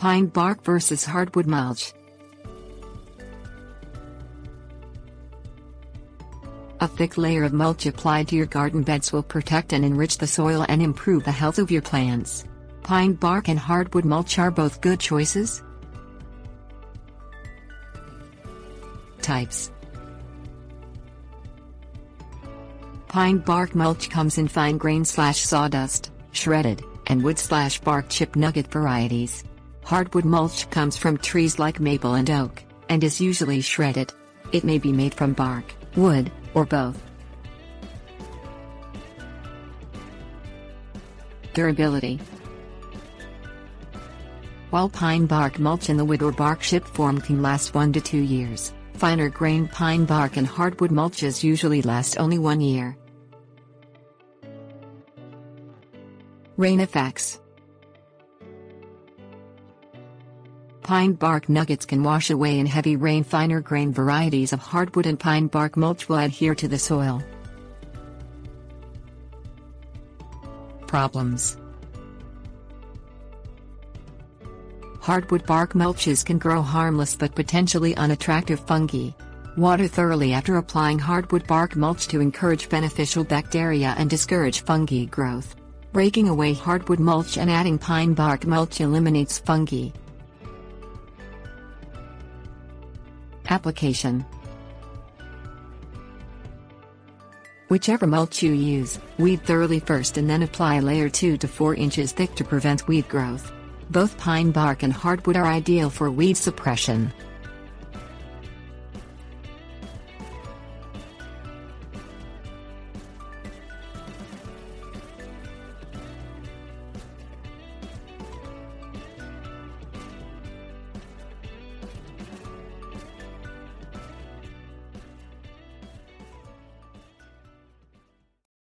Pine bark versus hardwood mulch. A thick layer of mulch applied to your garden beds will protect and enrich the soil and improve the health of your plants. Pine bark and hardwood mulch are both good choices. Types. Pine bark mulch comes in fine grain / sawdust, shredded, and wood / bark chip nugget varieties. Hardwood mulch comes from trees like maple and oak, and is usually shredded. It may be made from bark, wood, or both. Durability. While pine bark mulch in the wood or bark chip form can last 1 to 2 years, finer grain pine bark and hardwood mulches usually last only 1 year. Rain effects. Pine bark nuggets can wash away in heavy rain. Finer grain varieties of hardwood and pine bark mulch will adhere to the soil. Problems. Hardwood bark mulches can grow harmless but potentially unattractive fungi. Water thoroughly after applying hardwood bark mulch to encourage beneficial bacteria and discourage fungi growth. Breaking away hardwood mulch and adding pine bark mulch eliminates fungi. Application. Whichever mulch you use, weed thoroughly first and then apply a layer 2 to 4 inches thick to prevent weed growth. Both pine bark and hardwood are ideal for weed suppression.